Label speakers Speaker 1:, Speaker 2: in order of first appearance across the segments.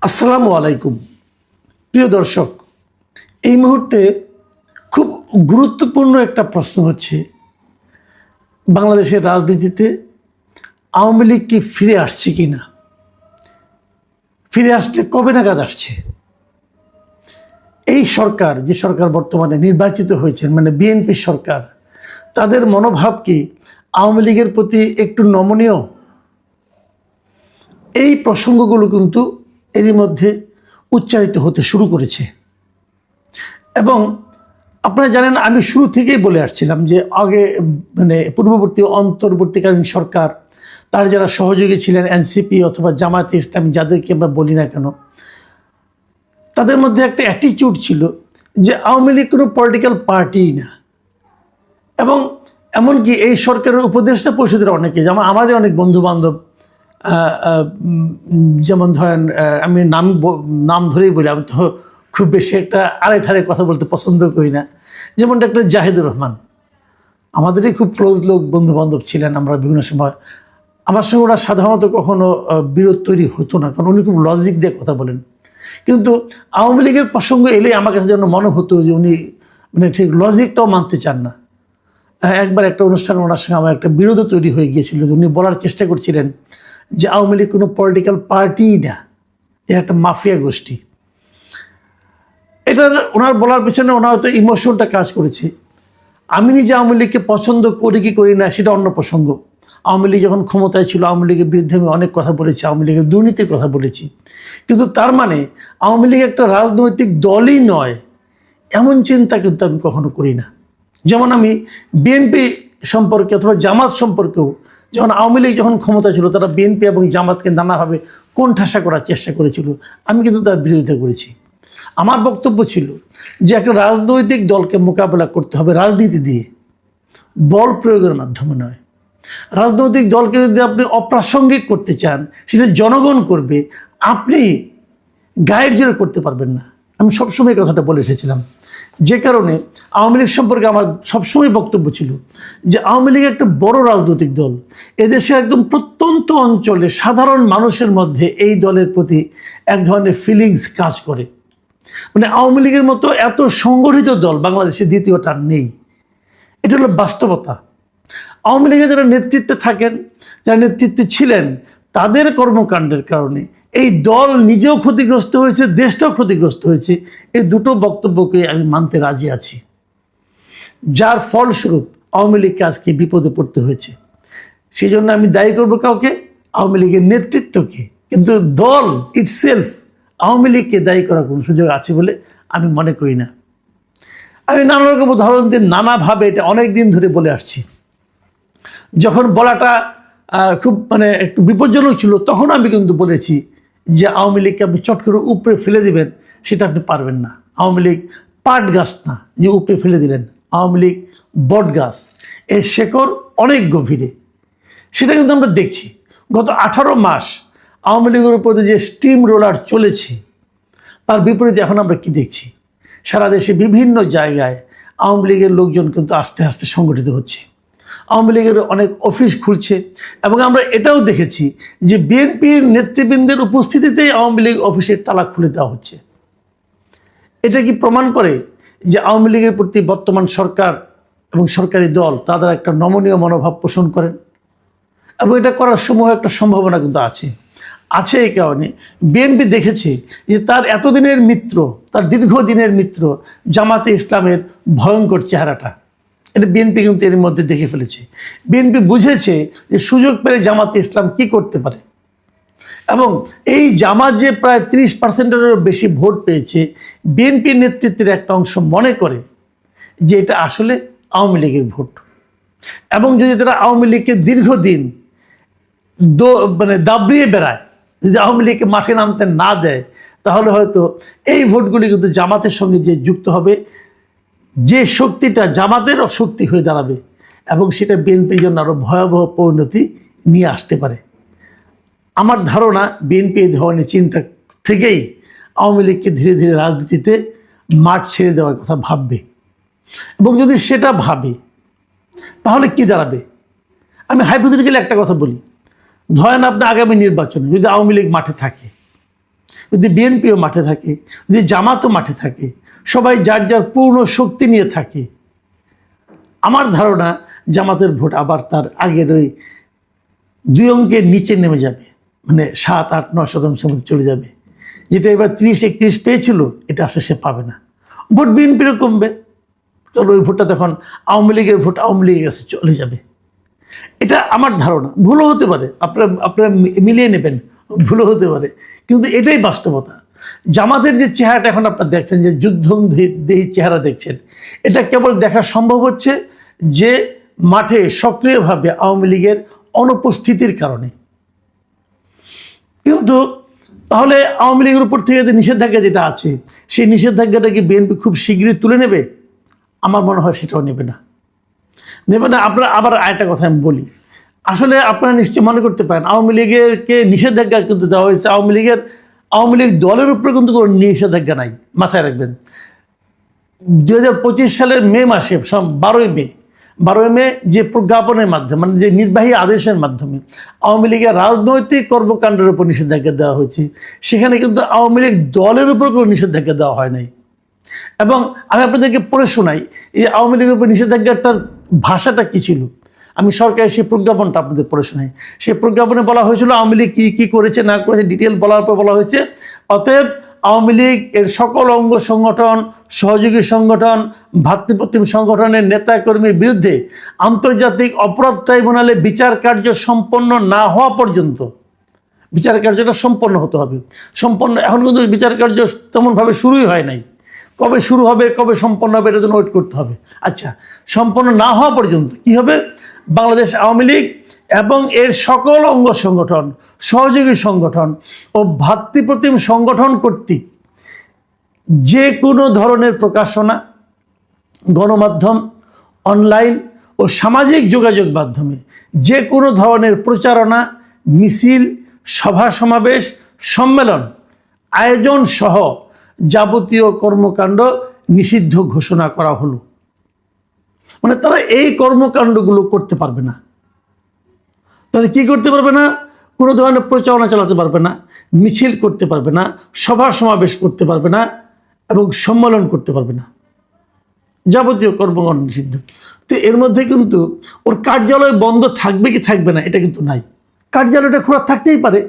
Speaker 1: আসসালামু আলাইকুম প্রিয় দর্শক। এই মুহূর্তে খুব গুরুত্বপূর্ণ একটা প্রশ্ন হচ্ছে, বাংলাদেশের রাজনীতিতে আওয়ামী লীগ কি ফিরে আসছে কি না, ফিরে আসলে কবে নাগাদ আসছে। এই সরকার, যে সরকার বর্তমানে নির্বাচিত হয়েছেন, মানে বিএনপি সরকার, তাদের মনোভাব কি আওয়ামী লীগের প্রতি একটু নমনীয়? এই প্রসঙ্গগুলো কিন্তু এরই মধ্যে উচ্চারিত হতে শুরু করেছে। এবং আপনারা জানেন, আমি শুরু থেকেই বলে আসছিলাম যে আগে পূর্ববর্তী অন্তর্বর্তীকালীন সরকার, তার যারা সহযোগী ছিলেন এনসিপি অথবা জামায়াতে ইসলামী, যাদেরকে আমরা বলি না কেন, তাদের মধ্যে একটা অ্যাটিটিউড ছিল যে আওয়ামী লীগ কোনো পলিটিক্যাল পার্টিই না। এবং এমনকি এই সরকারের উপদেষ্টা পরিষদের অনেকে, যেমন আমাদের অনেক বন্ধুবান্ধব, যেমন ধরেন আমি নাম ধরেই বলি, আমি তো খুব বেশি একটা আড়াইঠারে কথা বলতে পছন্দ করি না, যেমন ডক্টর জাহিদুর রহমান, আমাদেরই খুব ক্লোজ লোক, বন্ধুবান্ধব ছিলেন। আমরা বিভিন্ন সময় আমার সঙ্গে ওরা সাধারণত কখনো বিরোধ তৈরি হতো না, কারণ উনি খুব লজিক দিয়ে কথা বলেন। কিন্তু আওয়ামী লীগের প্রসঙ্গ এলে আমার কাছে যেন মনে হতো যে উনি ঠিক লজিকটাও মানতে চান না। একবার একটা অনুষ্ঠানে ওনার সঙ্গে আমার একটা বিরোধও তৈরি হয়ে গিয়েছিল। উনি বলার চেষ্টা করছিলেন যে আওয়ামী লীগ কোনো পলিটিক্যাল পার্টিই না, এর একটা মাফিয়া গোষ্ঠী। এটার ওনার বলার পিছনে ওনার হয়তো ইমোশনটা কাজ করেছে। আমি নিজে আওয়ামী লীগকে পছন্দ করি কি করি না সেটা অন্য প্রসঙ্গ। আওয়ামী লীগ যখন ক্ষমতায় ছিল, আওয়ামী লীগের বিরুদ্ধে আমি অনেক কথা বলেছি, আওয়ামী লীগের দুর্নীতির কথা বলেছি। কিন্তু তার মানে আওয়ামী লীগ একটা রাজনৈতিক দলই নয়, এমন চিন্তা কিন্তু আমি কখনো করি না। যেমন আমি বিএনপি সম্পর্কে অথবা জামাত সম্পর্কেও, যখন আওয়ামী লীগ যখন ক্ষমতা ছিল, তারা বিএনপি এবং জামাতকে নানাভাবে কোণঠাসা করার চেষ্টা করেছিল, আমি কিন্তু তার বিরোধিতা করেছি। আমার বক্তব্য ছিল যে একটা রাজনৈতিক দলকে মোকাবেলা করতে হবে রাজনীতি দিয়ে, বল প্রয়োগের মাধ্যমে নয়। রাজনৈতিক দলকে যদি আপনি অপ্রাসঙ্গিক করতে চান, সেটা জনগণ করবে, আপনি গায়ের জোরে করতে পারবেন না। আমি সবসময় কথাটা বলে এসেছিলাম। যে কারণে আওয়ামী লীগ সম্পর্কে আমার সবসময় বক্তব্য ছিল যে আওয়ামী লীগ একটা বড় রাজনৈতিক দল। এদেশে একদম প্রত্যন্ত অঞ্চলে সাধারণ মানুষের মধ্যে এই দলের প্রতি এক ধরনের ফিলিংস কাজ করে। আওয়ামী লীগের মতো এত সংগঠিত দল বাংলাদেশে দ্বিতীয়টা নেই। এটা হলো বাস্তবতা। আওয়ামী লীগের যারা নেতৃত্বে থাকেন, যারা নেতৃত্বে ছিলেন, তাদের কর্মকাণ্ডের কারণে এই দল নিজেও ক্ষতিগ্রস্ত হয়েছে, দেশটাও ক্ষতিগ্রস্ত হয়েছে। এই দুটো বক্তব্যকে আমি মানতে রাজি আছি, যার ফলস্বরূপ আওয়ামী লীগকে আজকে বিপদে পড়তে হয়েছে। সেই জন্য আমি দায়ী করবো কাউকে, আওয়ামী লীগের নেতৃত্বকে, কিন্তু দল ইটসেলফ আওয়ামী লীগকে দায়ী করার কোনো সুযোগ আছে বলে আমি মনে করি না। আমি নানা রকম উদাহরণ দিয়ে নানাভাবে এটা অনেক দিন ধরে বলে আসছি। যখন বলাটা খুব একটু বিপজ্জনক ছিল, তখন আমি কিন্তু বলেছি যে আওয়ামী লীগকে আপনি চট করে উপরে ফেলে দিবেন, সেটা আপনি পারবেন না। আওয়ামী লীগ পাট গাছ না যে উপরে ফেলে দিলেন, আওয়ামী লীগ বট গাছ, এর শেকড় অনেক গভীরে। সেটা কিন্তু আমরা দেখছি। গত 18 মাস আওয়ামী লীগের উপরে যে স্টিম রোলার চলেছে, তার বিপরীতে এখন আমরা কি দেখছি? সারা দেশে বিভিন্ন জায়গায় আওয়ামী লীগের লোকজন কিন্তু আস্তে আস্তে সংগঠিত হচ্ছে। আওয়ামী লীগের অনেক অফিস খুলছে, এবং আমরা এটাও দেখেছি যে বিএনপির নেতৃবৃন্দের উপস্থিতিতেই আওয়ামী লীগ অফিসের তালা খুলে দেওয়া হচ্ছে। এটা কি প্রমাণ করে যে আওয়ামী লীগের প্রতি বর্তমান সরকার এবং সরকারি দল তাদের একটা নমনীয় মনোভাব পোষণ করেন? এবং এটা করার সময় একটা সম্ভাবনা কিন্তু আছে। এই কারণে বিএনপি দেখেছে যে তার এতদিনের মিত্র, তার দীর্ঘদিনের মিত্র জামাতে ইসলামের ভয়ঙ্কর চেহারাটা, এটা বিএনপি কিন্তু এর মধ্যে দেখে ফেলেছে। বিএনপি বুঝেছে যে সুযোগ পেলে জামাতে ইসলাম কি করতে পারে। এবং এই জামাত যে প্রায় 30%-এরও বেশি ভোট পেয়েছে, বিএনপির নেতৃত্বের একটা অংশ মনে করে যে এটা আসলে আওয়ামী লীগের ভোট। এবং যদি তারা আওয়ামী লীগকে দীর্ঘদিন দাবড়িয়ে বেড়ায়, যদি আওয়ামী লীগকে মাঠে নামতে না দেয়, তাহলে হয়তো এই ভোটগুলি কিন্তু জামাতের সঙ্গে যে যুক্ত হবে, যে শক্তিটা জামাতেরও শক্তি হয়ে দাঁড়াবে, এবং সেটা বিএনপির জন্য আরও ভয়াবহ পরিণতি নিয়ে আসতে পারে। আমার ধারণা বিএনপি এই ধরনের চিন্তা থেকেই আওয়ামী লীগকে ধীরে ধীরে রাজনীতিতে মাঠ ছেড়ে দেওয়ার কথা ভাববে। এবং যদি সেটা ভাবে, তাহলে কি দাঁড়াবে? আমি হাইপোথেটিক্যালি একটা কথা বলি, ধরেন আপনি আগামী নির্বাচনে যদি আওয়ামী লীগ মাঠে থাকে, যদি বিএনপিও মাঠে থাকে, যদি জামাতও মাঠে থাকে, সবাই যার যার পূর্ণ শক্তি নিয়ে থাকে, আমার ধারণা জামাতের ভোট আবার তার আগের ওই 2 অঙ্কের নিচে নেমে যাবে, মানে 7, 8, 9% মধ্যে চলে যাবে। যেটা এবার 30-31 পেয়েছিল, এটা আসলে সে পাবে না। ভোট বিএনপিরও কমবে, কারণ ওই ভোটটা তখন আওয়ামী লীগের ভোট আওয়ামী লীগের কাছে চলে যাবে। এটা আমার ধারণা, ভুলও হতে পারে, আপনারা মিলিয়ে নেবেন, ভুলও হতে পারে, কিন্তু এটাই বাস্তবতা। জামাতের যে চেহারাটা এখন আপনারা দেখছেন, যে যুদ্ধদেহী চেহারা দেখছেন, এটা কেবল দেখা সম্ভব হচ্ছে যে মাঠে সক্রিয়ভাবে আওয়ামী লীগের অনুপস্থিতির কারণে। কিন্তু তাহলে আওয়ামী লীগের উপর থেকে যে নিষেধাজ্ঞা যেটা আছে, সেই নিষেধাজ্ঞাটা কি বিএনপি খুব শীঘ্রই তুলে নেবে? আমার মনে হয় সেটাও নেবে না। আপনার আবার আরেকটা কথা আমি বলি, আসলে আপনারা নিশ্চয়ই মনে করতে পারেন আওয়ামী লীগেরকে নিষেধাজ্ঞা কিন্তু দেওয়া হয়েছে, আওয়ামী লীগ দলের উপরে কিন্তু কোনো নিষেধাজ্ঞা নাই, মাথায় রাখবেন। 2025 সালের মে মাসে 12ই মে যে প্রজ্ঞাপনের মাধ্যমে, মানে যে নির্বাহী আদেশের মাধ্যমে আওয়ামী লীগের রাজনৈতিক কর্মকাণ্ডের উপর নিষেধাজ্ঞা দেওয়া হয়েছে, সেখানে কিন্তু আওয়ামী লীগ দলের উপর কোনো নিষেধাজ্ঞা দেওয়া হয় নাই। এবং আমি আপনাদেরকে পড়ে শোনাই এই আওয়ামী লীগের উপর নিষেধাজ্ঞাটার ভাষাটা কী ছিল। আমি সরকারের সেই প্রজ্ঞাপনটা আপনাদের পড়ে শোনাই। সেই প্রজ্ঞাপনে বলা হয়েছিল আওয়ামী লীগ কী কী করেছে না করেছে ডিটেল বলার পর বলা হয়েছে, অতএব আওয়ামী লীগ এর সকল অঙ্গ সংগঠন, সহযোগী সংগঠন, ভাতৃপ্রতিম সংগঠনের নেতাকর্মীর বিরুদ্ধে আন্তর্জাতিক অপরাধ ট্রাইব্যুনালে বিচার কার্য সম্পন্ন না হওয়া পর্যন্ত, বিচার কার্যটা সম্পন্ন হতে হবে। এখন কিন্তু বিচার কার্য তেমনভাবে শুরুই হয় নাই, কবে শুরু হবে কবে সম্পন্ন হবে এটার জন্য ওয়েট করতে হবে। আচ্ছা, সম্পন্ন না হওয়া পর্যন্ত কি হবে? বাংলাদেশ আওয়ামী লীগ এবং এর সকল অঙ্গ সংগঠন, সহযোগী সংগঠন ও ভাতৃপ্রতিম সংগঠন কর্তৃক যে কোনো ধরনের প্রকাশনা, গণমাধ্যম, অনলাইন ও সামাজিক যোগাযোগ মাধ্যমে যে কোনো ধরনের প্রচারণা, মিছিল, সভা সমাবেশ, সম্মেলন আয়োজন সহ যাবতীয় কর্মকাণ্ড নিষিদ্ধ ঘোষণা করা হলো। মানে তারা এই কর্মকাণ্ডগুলো করতে পারবে না। তাহলে কি করতে পারবে না? কোনো ধরনের প্রচারণা চালাতে পারবে না, মিছিল করতে পারবে না, সভা সমাবেশ করতে পারবে না এবং সম্মেলন করতে পারবে না, যাবতীয় কর্মকাণ্ড নিষিদ্ধ। তো এর মধ্যে কিন্তু ওর কার্যালয় বন্ধ থাকবে কি থাকবে না এটা কিন্তু নাই। কার্যালয়টা খোলা থাকতেই পারে।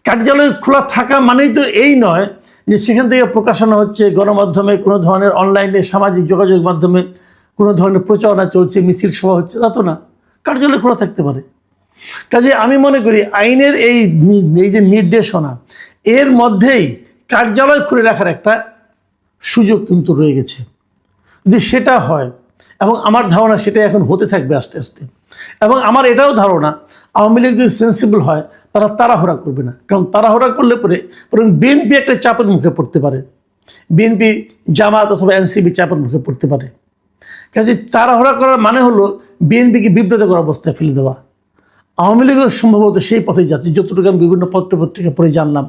Speaker 1: কার্যালয় খোলা থাকা মানেই তো এই নয় যে সেখান থেকে প্রকাশনা হচ্ছে, গণমাধ্যমে কোনো ধরনের অনলাইনে সামাজিক যোগাযোগ মাধ্যমে কোনো ধরনের প্রচারণা চলছে, মিছিল সভা হচ্ছে, তা তো না। কার্যালয় খোলা থাকতে পারে। কাজে আমি মনে করি আইনের এই যে নির্দেশনা, এর মধ্যেই কার্যালয় খুলে রাখার একটা সুযোগ কিন্তু রয়ে গেছে। যদি সেটা হয়, এবং আমার ধারণা সেটা এখন হতে থাকবে আস্তে আস্তে, এবং আমার এটাও ধারণা আওয়ামী লীগ যদি সেন্সিবল হয় তারা তাড়াহুড়া করবে না। কারণ তাড়াহুড়া করলে পরে বরং বিএনপি একটা চাপের মুখে পড়তে পারে, বিএনপি, জামাত অথবা এনসিপি চাপের মুখে পড়তে পারে। কাজে তাড়াহুড়া করার মানে হলো বিএনপিকে বিব্রতকর অবস্থায় ফেলে দেওয়া। আওয়ামী লীগও সম্ভবত সেই পথে যাচ্ছে। যতটুকু আমি বিভিন্ন পত্রপত্রিকা পড়ে জানলাম,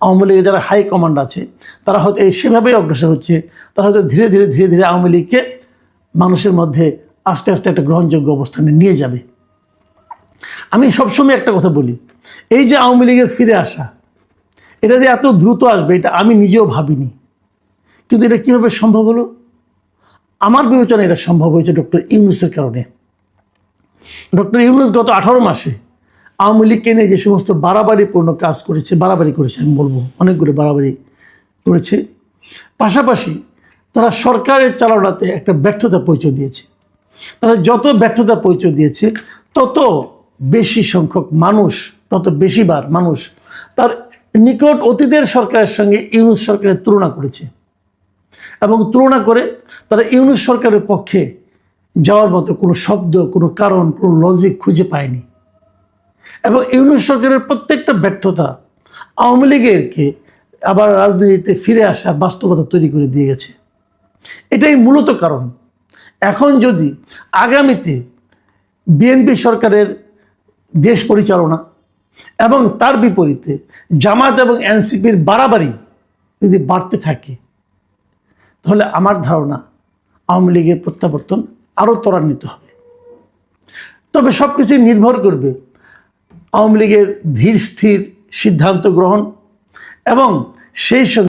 Speaker 1: আওয়ামী লীগের যারা হাই কমান্ড আছে তারা হয়তো সেভাবেই অগ্রসর হচ্ছে। তারা হয়তো ধীরে ধীরে আওয়ামী লীগকে মানুষের মধ্যে আস্তে আস্তে একটা গ্রহণযোগ্য অবস্থানে নিয়ে যাবে। আমি সবসময় একটা কথা বলি, এই যে আওয়ামী লীগের ফিরে আসা, এটা যে এত দ্রুত আসবে এটা আমি নিজেও ভাবিনি। কিন্তু এটা কীভাবে সম্ভব হলো? আমার বিবেচনায় এটা সম্ভব হয়েছে ডক্টর ইউনূসের কারণে। ডক্টর ইউনূস গত 18 মাসে আওয়ামী লীগকে নিয়ে যে সমস্ত বাড়াবাড়িপূর্ণ কাজ করেছে, বাড়াবাড়ি করেছে, আমি বলবো অনেকগুলো বাড়াবাড়ি করেছে। পাশাপাশি তারা সরকারের চালনাতে একটা ব্যর্থতা পরিচয় দিয়েছে। তারা যত ব্যর্থতা পরিচয় দিয়েছে তত বেশি সংখ্যক মানুষ, তত বেশিবার মানুষ তার নিকট অতীতের সরকারের সঙ্গে ইউনূস সরকারের তুলনা করেছে, এবং তুলনা করে তারা ইউনূস সরকারের পক্ষে যাওয়ার মতো কোনো শব্দ, কোনো কারণ, কোনো লজিক খুঁজে পায়নি। এবং ইউনূস সরকারের প্রত্যেকটা ব্যর্থতা আওয়ামী লীগেরকে আবার রাজনীতিতে ফিরে আসা বাস্তবতা তৈরি করে দিয়ে গেছে। এটাই মূলত কারণ। এখন যদি আগামীতে বিএনপি সরকারের দেশ পরিচালনা এবং তার বিপরীতে জামাত এবং এনসিপির বাড়াবাড়ি যদি বাড়তে থাকে, তাহলে আমার ধারণা আওয়ামী লীগের প্রত্যাবর্তন আরও ত্বরান্বিত হবে। তবে সব কিছুই নির্ভর করবে আওয়ামী লীগের ধীর স্থির সিদ্ধান্ত গ্রহণ এবং সেই সঙ্গে